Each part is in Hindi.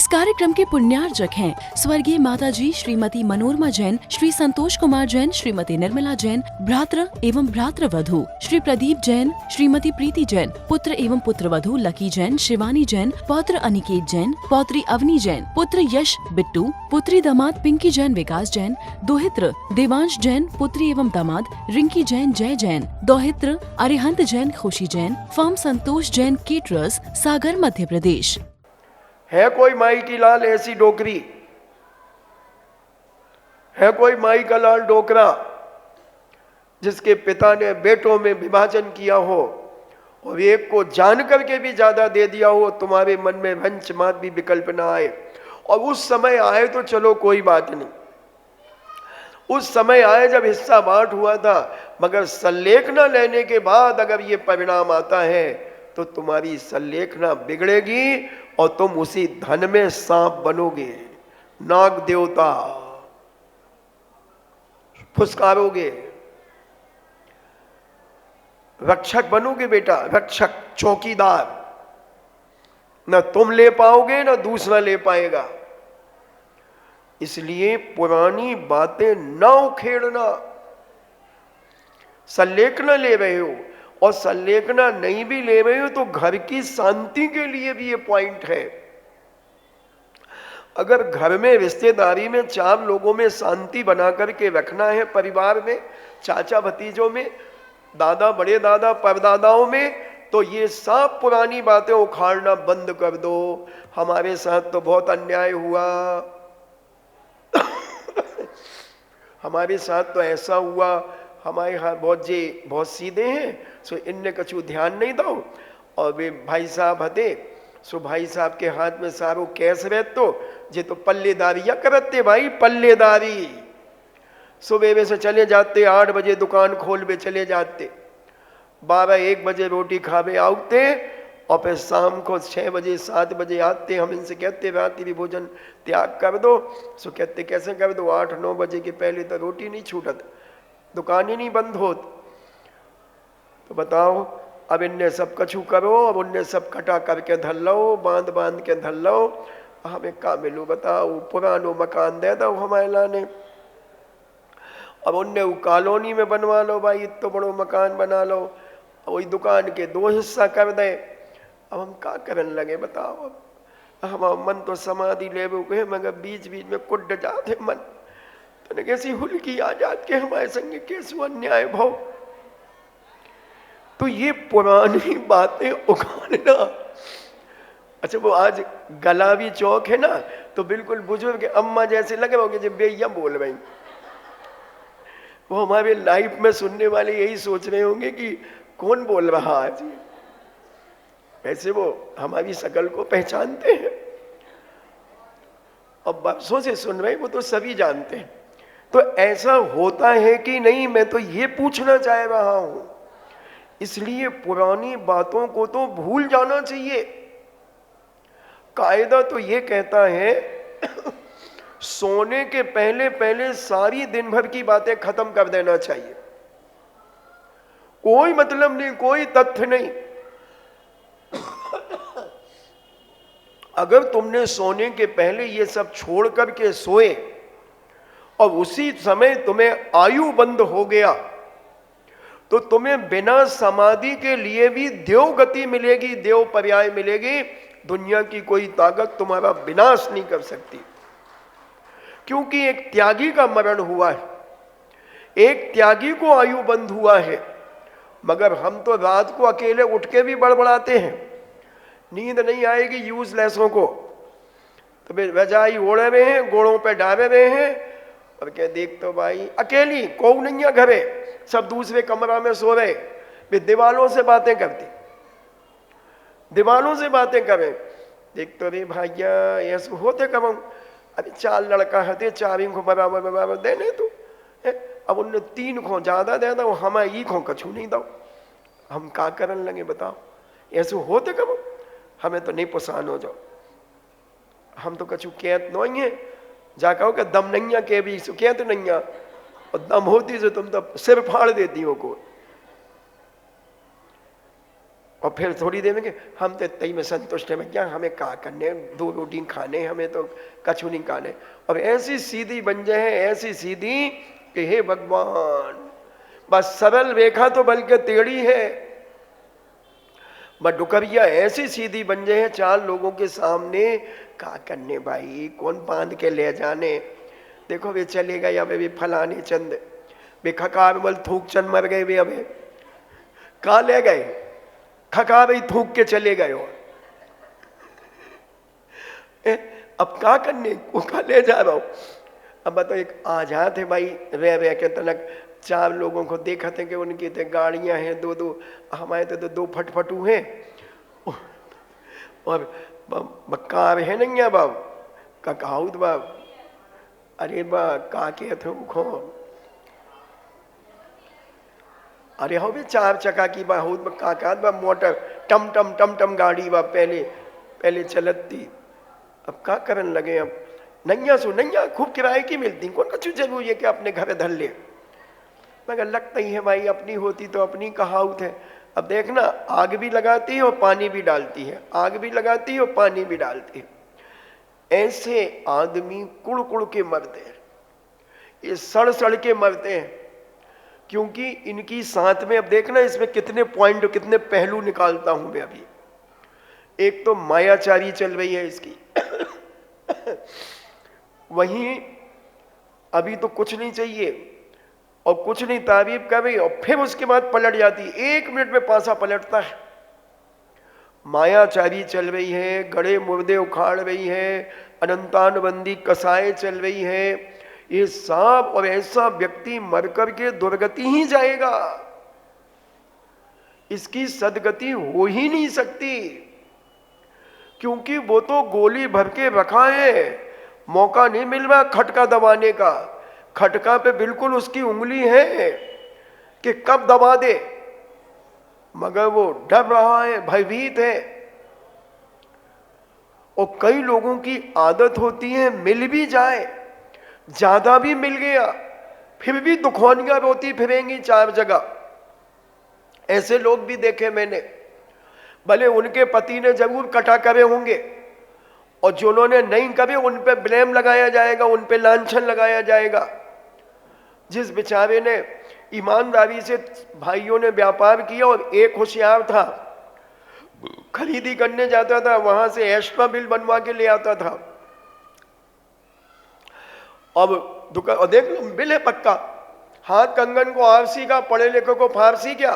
इस कार्यक्रम के पुण्यार्जक हैं स्वर्गीय माताजी श्रीमती मनोरमा जैन, श्री संतोष कुमार जैन, श्रीमती निर्मला जैन, भ्रातृ एवं भ्रातृवधू श्री प्रदीप जैन, श्रीमती प्रीति जैन, पुत्र एवं पुत्रवधू लकी जैन, शिवानी जैन, पौत्र अनिकेत जैन, पौत्री अवनी जैन, पुत्र यश बिट्टू, पुत्री दामाद पिंकी जैन विकास जैन, दोहित्र देवांश जैन, पुत्री एवं दामाद रिंकी जैन जय जैन, दोहित्र अरिहंत जैन खुशी जैन, फर्म संतोष जैन केटरर्स, सागर मध्य प्रदेश। है कोई माई की लाल ऐसी डोकरी, है कोई माई का लाल डोकरा जिसके पिता ने बेटों में विभाजन किया हो और एक को जान करके भी ज्यादा दे दिया हो, तुम्हारे मन में वंश मात भी विकल्प ना आए। और उस समय आए तो चलो कोई बात नहीं, उस समय आए जब हिस्सा बांट हुआ था, मगर सल्लेखना लेने के बाद अगर ये परिणाम आता है तो तुम्हारी सल्लेखना बिगड़ेगी और तुम उसी धन में सांप बनोगे, नाग देवता फुसकारोगे, रक्षक बनोगे बेटा, रक्षक चौकीदार। न तुम ले पाओगे न दूसरा ले पाएगा। इसलिए पुरानी बातें न उखेड़ना। सल्लेखना ले रहे हो और सल्लेखना नहीं भी ले रहे हो तो घर की शांति के लिए भी ये पॉइंट है। अगर घर में रिश्तेदारी में 4 लोगों में शांति बना करके रखना है, परिवार में, चाचा भतीजों में, दादा बड़े दादा परदादाओं में, तो ये सब पुरानी बातें उखाड़ना बंद कर दो। हमारे साथ तो बहुत अन्याय हुआ, हमारे साथ तो ऐसा हुआ, हमारे हाथ बहुत सीधे हैं, सो इनने कछु ध्यान नहीं दो। और वे भाई साहब हते, सो भाई साहब के हाथ में सारो कैस रहत तो जे तो पल्लेदारी या करते भाई, पल्लेदारी। सुबह से चले जाते, 8 बजे दुकान खोल पे चले जाते, 12-1 बजे रोटी खावे आउते और फिर शाम को 6 बजे 7 बजे आते। हम इनसे कहते रात्रि भी भोजन त्याग कर दो, सो कहते कैसे कर दो, 8-9 बजे के पहले तो रोटी नहीं छूटत, दुकान ही नहीं बंद होत। तो बताओ, अब इनने सब कछु करो और उनने सब कटा करके धर लो, बांध के धर लो, हमें का मिलू बताओ। पुरानो मकान दे दो हमारे लाने, अब उनने वो कॉलोनी में बनवा लो भाई, इतना बड़ो मकान बना लो, वही दुकान के 2 हिस्सा कर दे। अब हम का करने लगे बताओ। अब हमारा मन तो समाधि ले गए, मगर बीच बीच में कुट जाते मन, तो कैसी हुलकी आ जात के हमारे संग कैसे अन्याय भाव। तो ये पुरानी बातें उखाड़ना। अच्छा, वो आज गलावी चौक है ना, तो बिल्कुल बुजुर्ग अम्मा जैसे लगे होंगे जब बेया बोल रही, वो हमारे लाइफ में सुनने वाले यही सोच रहे होंगे कि कौन बोल रहा आज। वैसे वो हमारी शकल को पहचानते हैं और बरसों से सुन रहे, वो तो सभी जानते हैं। तो ऐसा होता है कि नहीं, मैं तो ये पूछना चाह रहा हूं। इसलिए पुरानी बातों को तो भूल जाना चाहिए। कायदा तो ये कहता है सोने के पहले पहले सारी दिन भर की बातें खत्म कर देना चाहिए। कोई मतलब नहीं, कोई तथ्य नहीं। अगर तुमने सोने के पहले ये सब छोड़ करके सोए और उसी समय तुम्हें आयु बंद हो गया, तो तुम्हें बिना समाधि के लिए भी देव गति मिलेगी, देव पर्याय मिलेगी। दुनिया की कोई ताकत तुम्हारा विनाश नहीं कर सकती, क्योंकि एक त्यागी का मरण हुआ है, एक त्यागी को आयु बंद हुआ है। मगर हम तो रात को अकेले उठ के भी बड़बड़ाते हैं, नींद नहीं आएगी यूजलेसों को, तो रजाई ओढ़े हुए हैं, गोड़ों पे डाले हुए हैं और क्या देख तो भाई अकेली को नहीं है घरे, सब दूसरे कमरा में सो रहे, वे दीवालों से बातें करती, दीवालों से बातें करें। देख तो रे भैया ऐसे होते कब, अरे 4 लड़का हते, 4 को बराबर बराबर देने तू, अब उनने 3 को ज्यादा दे दो, हमें ई को कछू नहीं दो। हम का करन लगे बताओ, ऐसे होते कब। हमें तो नहीं पसंद हो जाओ, हम तो कछु कहत नहीं है, जा कहो कि दम नहीं है के भी कहते नहीं है, और दम होती से तुम तो सिर फाड़ देती हो को। और फिर थोड़ी देर में कि हम तो इतना ही में संतुष्ट हैं, क्या हमें क्या करने, 2 रोटी खाने, हमें तो कछु नहीं खाने। अब ऐसी सीधी बन जाए, ऐसी सीधी कि हे भगवान, बस सरल रेखा तो बल्कि टेढ़ी है, बस डुकरिया ऐसी सीधी बन जाए 4 लोगों के सामने, क्या करने भाई, कौन बांध के ले जाने। देखो वे चले गए, अब वे फलाने चंद, वे खकार बल थूक चंद मर गए, वे अब कहाँ ले गए, खका भाई थूक के चले गए। और अब क्या करने को कहा ले जा रहा हूं। अब बताओ, एक आजाद है भाई, रह के तनक 4 लोगों को देखा थे कि उनकी तो गाड़ियां हैं 2-2, हमारे तो 2 फटफटू हैं, और कार है नहीं बाब का कहाउत बाब, अरे बा का के थे खो, अरे हो भी 4 चक्का की बा हो का बा मोटर टम टम टम टम गाड़ी बा पहले चलती। अब क्या करन लगे, अब नैया सो नैया खूब किराए की मिलती, कौन कछु जरूरी है कि अपने घर धर ले, मगर लगता ही है भाई अपनी होती तो अपनी कहावत है। अब देखना, आग भी लगाती है और पानी भी डालती है, आग भी लगाती है और पानी भी डालती है। ऐसे आदमी कुड़ कुड़ के मरते हैं, ये सड़ सड़ के मरते हैं, क्योंकि इनकी साथ में, अब देखना इसमें कितने पॉइंट, कितने पहलू निकालता हूं मैं अभी। एक तो मायाचारी चल रही है इसकी वहीं अभी तो कुछ नहीं चाहिए और कुछ नहीं तारीफ कर रही, और फिर उसके बाद पलट जाती है, 1 मिनट में पासा पलटता है। मायाचारी चल रही है, गड़े मुर्दे उखाड़ रही है, अनंतानुबंदी कसाएं चल रही है, ये सब, और ऐसा व्यक्ति मरकर के दुर्गति ही जाएगा, इसकी सदगति हो ही नहीं सकती, क्योंकि वो तो गोली भर के रखा है, मौका नहीं मिल रहा खटका दबाने का, खटका पे बिल्कुल उसकी उंगली है कि कब दबा दे, मगर वो डर रहा है, भयभीत है। और कई लोगों की आदत होती है, मिल भी जाए, ज्यादा भी मिल गया, फिर भी दुखवानियां रोती फिरेंगी 4 जगह। ऐसे लोग भी देखे मैंने, भले उनके पति ने जरूर कटा करे होंगे, और जिन्होंने नहीं करे उन पे ब्लेम लगाया जाएगा, उन पे लांछन लगाया जाएगा। जिस बेचारे ने ईमानदारी से भाइयों ने व्यापार किया, और एक होशियार था, खरीदी करने जाता था, वहां से एक्स्ट्रा बिल बनवा के ले आता था, अब दुकान, और देख लो बिल है पक्का, हाथ कंगन को आरसी का, पढ़े लिखे को फारसी क्या,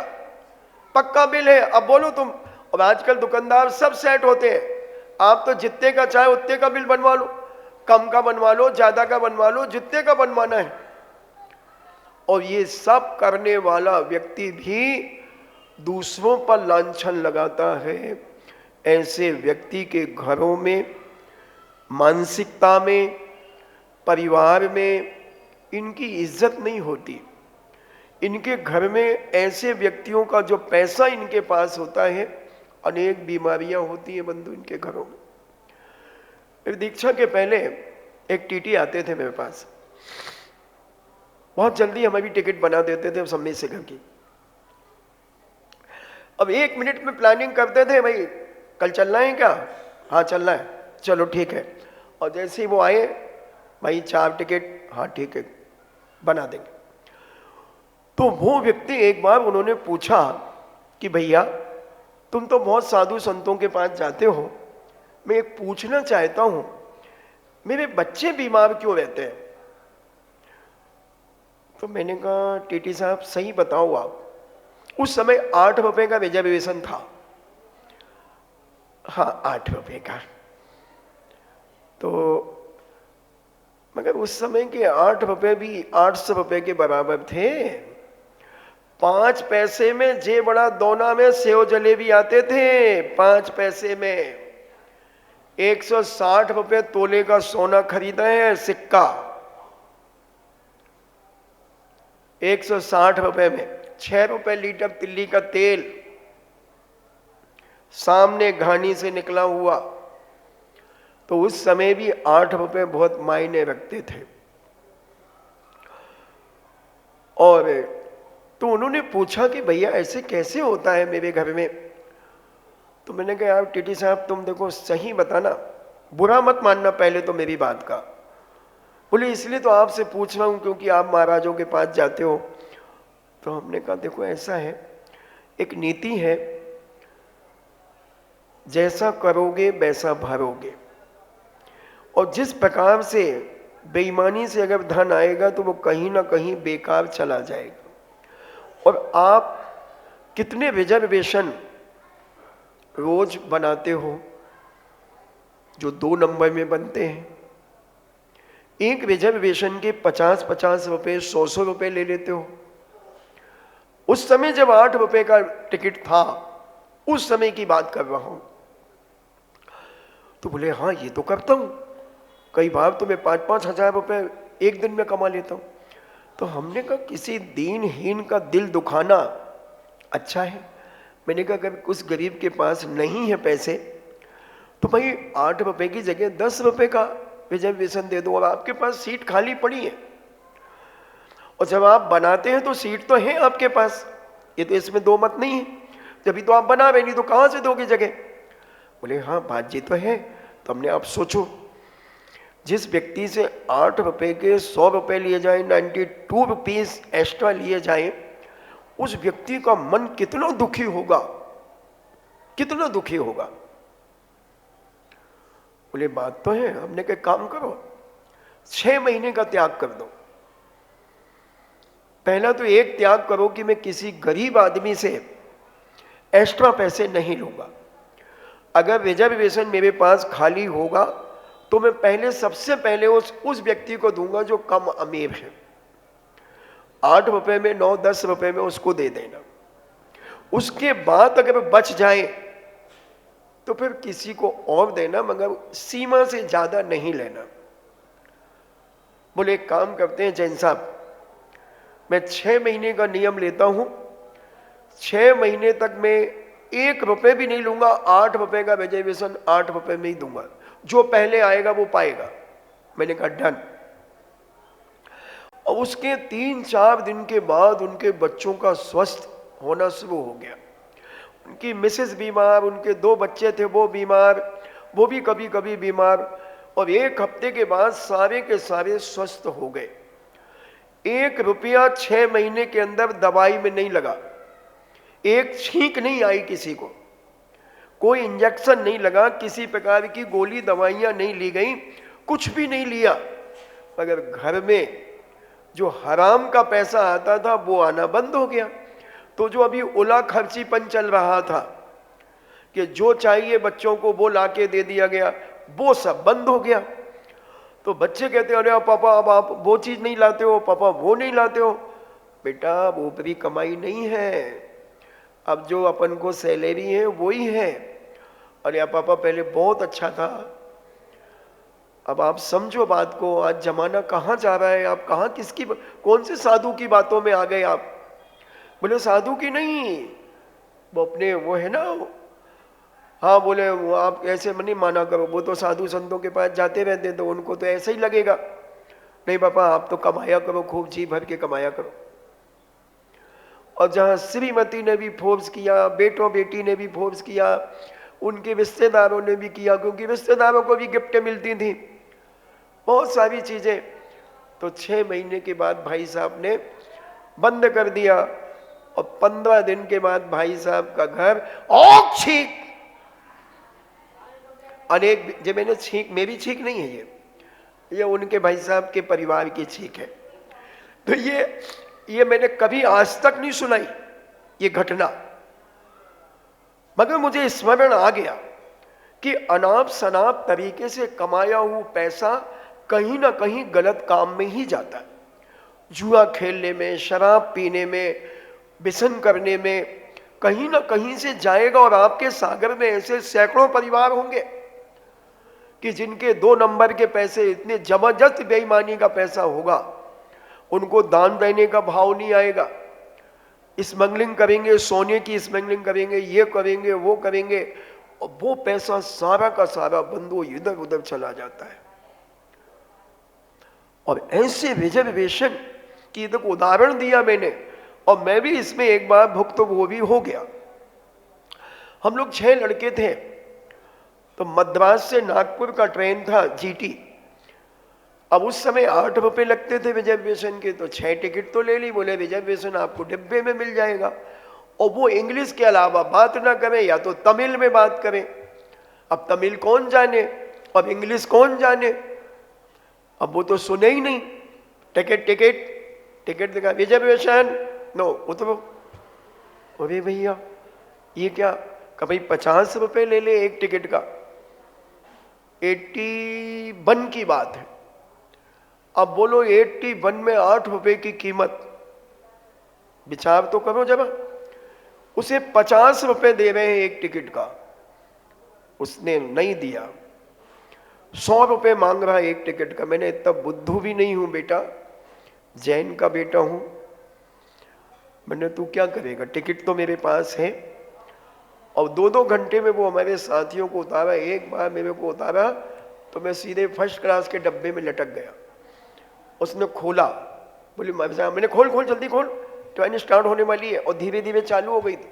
पक्का बिल है। अब बोलो तुम, और आजकल दुकानदार सब सेट होते हैं, आप तो जितने का चाहे उतने का बिल बनवा लो, कम का बनवा लो, ज्यादा का बनवा लो, जितने का बनवाना है। और ये सब करने वाला व्यक्ति भी दूसरों पर लांछन लगाता है। ऐसे व्यक्ति के घरों में, मानसिकता में, परिवार में इनकी इज्जत नहीं होती। इनके घर में ऐसे व्यक्तियों का जो पैसा इनके पास होता है, अनेक बीमारियां होती हैं बंधु इनके घरों में। मेरी दीक्षा के पहले एक टीटी आते थे मेरे पास, बहुत जल्दी हमें भी टिकट बना देते थे सम्मी से घर की। अब 1 मिनट में प्लानिंग करते थे, भाई कल चलना है क्या, हाँ चलना है, चलो ठीक है। और जैसे ही वो आए, भाई 4 टिकट, हाँ ठीक है बना देंगे। तो वो व्यक्ति एक बार उन्होंने पूछा कि भैया तुम तो बहुत साधु संतों के पास जाते हो, मैं एक पूछना चाहता हूं, मेरे बच्चे बीमार क्यों रहते हैं। तो मैंने कहा टीटी साहब सही बताओ आप, उस समय 8 रुपए का रिजर्वेशन था। हाँ 8 रुपए का, तो मगर उस समय के 8 रुपए भी 800 रुपए के बराबर थे। 5 पैसे में जे बड़ा दोना में सेव जलेबी आते थे, 5 पैसे में 160 रुपए तोले का सोना खरीदा है, सिक्का 160 रुपए में, 6 रुपए लीटर तिल्ली का तेल सामने घानी से निकला हुआ। तो उस समय भी 8 रुपए बहुत मायने रखते थे। और तो उन्होंने पूछा कि भैया ऐसे कैसे होता है मेरे घर में। तो मैंने कहा यार टीटी साहब तुम देखो सही बताना, बुरा मत मानना पहले तो मेरी बात का। बोले इसलिए तो आपसे पूछ रहा हूं क्योंकि आप महाराजों के पास जाते हो। तो हमने कहा देखो ऐसा है, एक नीति है, जैसा करोगे वैसा भरोगे, और जिस प्रकार से बेईमानी से अगर धन आएगा तो वो कहीं ना कहीं बेकार चला जाएगा। और आप कितने रिजर्वेशन रोज बनाते हो जो 2 नंबर में बनते हैं। एक रिजर्वेशन के 50-50 रुपए 100 रुपए ले लेते हो। उस समय जब 8 रुपए का टिकट था उस समय की बात कर रहा हूं। तो बोले हाँ ये तो करता हूं, कई बार तो मैं 5-5 हजार रुपए एक दिन में कमा लेता हूं। तो हमने कहा किसी दीनहीन का दिल दुखाना अच्छा है। मैंने कहा अगर उस गरीब के पास नहीं है पैसे तो भाई 8 रुपए की जगह 10 रुपए का रिजर्वेशन दे दो और आपके पास सीट खाली पड़ी है। और जब आप बनाते हैं तो सीट तो है आपके पास, ये तो इसमें दो मत नहीं है, जब तो आप बना रहे नहीं तो कहां से दोगे जगह। बोले हाँ बात जी तो है। तो हमने आप सोचो जिस व्यक्ति से 8 रुपए के 100 रुपए लिए जाए, 92 रुपीज एक्स्ट्रा लिए जाए, उस व्यक्ति का मन कितना दुखी होगा, कितना दुखी होगा। बोले बात तो है। हमने कहा काम करो 6 महीने का त्याग कर दो। पहला तो एक त्याग करो कि मैं किसी गरीब आदमी से एक्स्ट्रा पैसे नहीं लूंगा। अगर रिजर्वेशन मेरे पास खाली होगा तो मैं पहले सबसे पहले उस व्यक्ति को दूंगा जो कम अमीर है। 8 रुपए में 9-10 रुपए में उसको दे देना। उसके बाद अगर बच जाए तो फिर किसी को और देना, मगर सीमा से ज्यादा नहीं लेना। बोले एक काम करते हैं जैन साहब, मैं 6 महीने का नियम लेता हूं, 6 महीने तक मैं 1 रुपए भी नहीं लूंगा। 8 रुपए का रिजर्वेशन 8 रुपए में ही दूंगा, जो पहले आएगा वो पाएगा। मैंने कहा डन। और उसके 3-4 दिन के बाद उनके बच्चों का स्वस्थ होना शुरू हो गया। उनकी मिसेस बीमार, उनके 2 बच्चे थे वो बीमार, वो भी कभी कभी बीमार, और 1 हफ्ते के बाद सारे के सारे स्वस्थ हो गए। 1 रुपया 6 महीने के अंदर दवाई में नहीं लगा, एक छींक नहीं आई किसी को, कोई इंजेक्शन नहीं लगा, किसी प्रकार की गोली दवाइयां नहीं ली गई, कुछ भी नहीं लिया। मगर घर में जो हराम का पैसा आता था वो आना बंद हो गया। तो जो अभी उला खर्चीपन चल रहा था कि जो चाहिए बच्चों को वो लाके दे दिया गया, वो सब बंद हो गया। तो बच्चे कहते अरे पापा अब आप वो चीज नहीं लाते हो, पापा वो नहीं लाते हो। बेटा वो ऊपरी कमाई नहीं है, अब जो अपन को सैलरी है वही है। अरे या पापा पहले बहुत अच्छा था, अब आप समझो बात को, आज जमाना कहाँ जा रहा है, आप कहाँ किसकी कौन से साधु की बातों में आ गए आप। बोले साधु की नहीं, वो अपने वो है ना, हाँ बोले वो आप ऐसे नहीं माना करो, वो तो साधु संतों के पास जाते रहते तो उनको तो ऐसा ही लगेगा। नहीं पापा आप तो कमाया करो, खूब जी भर के कमाया करो। और जहाँ श्रीमती ने भी फोर्स किया, बेटों बेटी ने भी फोर्स किया, उनके रिश्तेदारों ने भी किया, क्योंकि रिश्तेदारों को भी गिफ्टें मिलती थी, बहुत सारी चीजें। तो 6 महीने के बाद भाई साहब ने बंद कर दिया, और 15 दिन के बाद भाई साहब का घर और छींक अनेक, जो मैंने छींक, मेरी छींक नहीं है ये उनके भाई साहब के परिवार की छींक है। तो ये मैंने कभी आज तक नहीं सुनाई ये घटना, मगर मुझे स्मरण आ गया कि अनाप शनाप तरीके से कमाया हुआ पैसा कहीं ना कहीं गलत काम में ही जाता है। जुआ खेलने में, शराब पीने में, व्यसन करने में कहीं ना कहीं से जाएगा। और आपके सागर में ऐसे सैकड़ों परिवार होंगे कि जिनके 2 नंबर के पैसे, इतने जबरदस्त बेईमानी का पैसा होगा, उनको दान देने का भाव नहीं आएगा। स्मगलिंग करेंगे, सोने की स्मगलिंग करेंगे, ये करेंगे वो करेंगे, और वो पैसा सारा का सारा बंदो इधर उधर चला जाता है। और ऐसे रिजर्वेशन की एक उदाहरण दिया मैंने, और मैं भी इसमें एक बार भुक्तभोगी हो गया। हम लोग 6 लड़के थे। तो मद्रास से नागपुर का ट्रेन था जीटी। अब उस समय 8 रुपए लगते थे रिजर्वेशन के, तो 6 टिकट तो ले ली। बोले रिजर्वेशन आपको डिब्बे में मिल जाएगा। और वो इंग्लिश के अलावा बात ना करें, या तो तमिल में बात करें। अब तमिल कौन जाने, अब इंग्लिश कौन जाने, अब वो तो सुने ही नहीं। टिकट टिकट टिकट दिखा, रिजर्वेशन, नो उतरो। अरे भैया ये क्या, कभी 50 रुपए ले ले एक टिकट का। 81 की बात है। अब बोलो 81 में 8 रुपए की कीमत, विचार तो करो जरा। उसे 50 रुपए दे रहे हैं एक टिकट का, उसने नहीं दिया। 100 रुपए मांग रहा है एक टिकट का। मैंने इतना बुद्धू भी नहीं हूं बेटा, जैन का बेटा हूं। मैंने तू क्या करेगा, टिकट तो मेरे पास है। और 2-2 घंटे में वो हमारे साथियों को उतारा। एक बार मेरे को उतारा तो मैं सीधे फर्स्ट क्लास के डब्बे में लटक गया। उसने खोला, बोली मैंने खोल खोल जल्दी खोल, ट्रेन स्टार्ट होने वाली है। और धीरे धीरे चालू हो गई थी।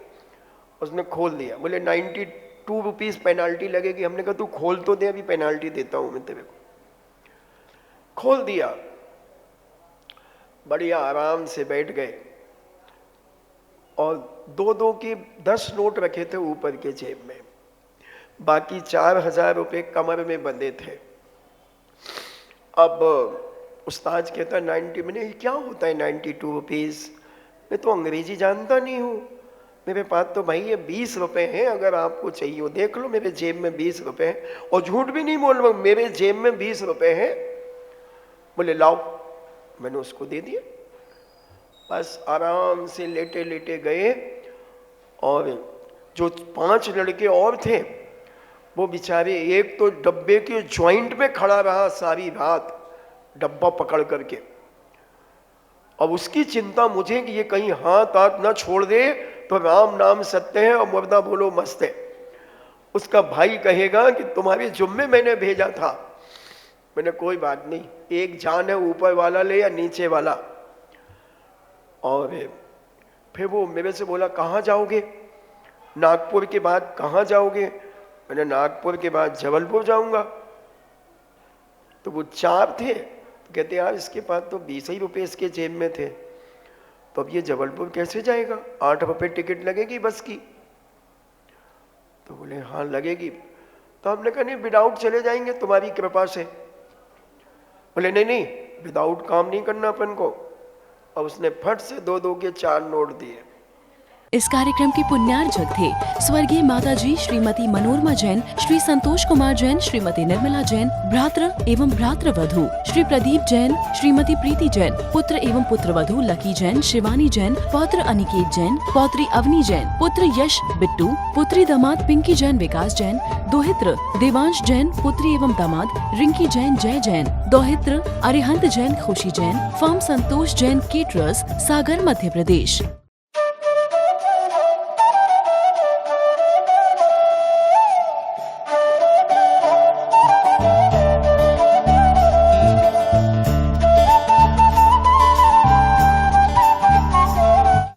उसने खोल दिया। बोले 92 रुपीज पेनाल्टी लगेगी। हमने कहा तू खोल तो दे, अभी पेनाल्टी देता हूं मैं तेरे को। खोल दिया, बढ़िया आराम से बैठ गए। और 2-2 की 10 नोट रखे थे ऊपर के जेब में, बाकी 4000 रुपए कमर में बंधे थे। अब उस्ताद कहता 90, मैंने क्या होता है 92 रुपीज, मैं तो अंग्रेजी जानता नहीं हूँ। मेरे पास तो भाई ये 20 रुपए हैं, अगर आपको चाहिए हो देख लो, मेरे जेब में 20 रुपए हैं। और झूठ भी नहीं बोल रहा, मेरे जेब में 20 रुपए हैं। बोले लाओ, मैंने उसको दे दिया। बस आराम से लेटे लेटे गए। और जो 5 लड़के और थे, वो बेचारे, एक तो डब्बे के जॉइंट में खड़ा रहा सारी रात डब्बा पकड़ करके। अब उसकी चिंता मुझे कि ये कहीं हाथ हाथ ना छोड़ दे तो राम नाम सत्य है और मुर्दा बोलो मस्त है। उसका भाई कहेगा कि तुम्हारे जुम्मे मैंने भेजा था। मैंने कोई बात नहीं, एक जान है, ऊपर वाला ले या नीचे वाला। और फिर वो मेरे से बोला कहाँ जाओगे, नागपुर के बाद कहाँ जाओगे। मैंने नागपुर के बाद जबलपुर जाऊंगा। तो वो 4 थे, तो कहते यार इसके पास तो 20 ही रुपये इसके जेब में थे, तो अब ये जबलपुर कैसे जाएगा, 8 रुपये टिकट लगेगी बस की। तो बोले हाँ लगेगी। तो हमने कहा नहीं विदाउट चले जाएंगे तुम्हारी कृपा से। बोले नहीं नहीं विदाउट काम नहीं करना अपन को। और उसने फट से 2-2 के 4 नोट दिए। इस कार्यक्रम के पुण्यार्जक थे स्वर्गीय माताजी श्रीमती मनोरमा जैन, श्री संतोष कुमार जैन, श्रीमती निर्मला जैन, भ्रातृ एवं भ्रातृवधू श्री प्रदीप जैन, श्रीमती प्रीति जैन, पुत्र एवं पुत्रवधू लकी जैन, शिवानी जैन, पौत्र अनिकेत जैन, पौत्री अवनी जैन, पुत्र यश बिट्टू, पुत्री दामाद पिंकी जैन विकास जैन, दोहित्र देवांश जैन, पुत्री एवं दामाद रिंकी जैन जय जैन, दोहित्र अरिहंत जैन खुशी जैन, फर्म संतोष जैन केटरर्स, सागर मध्य प्रदेश।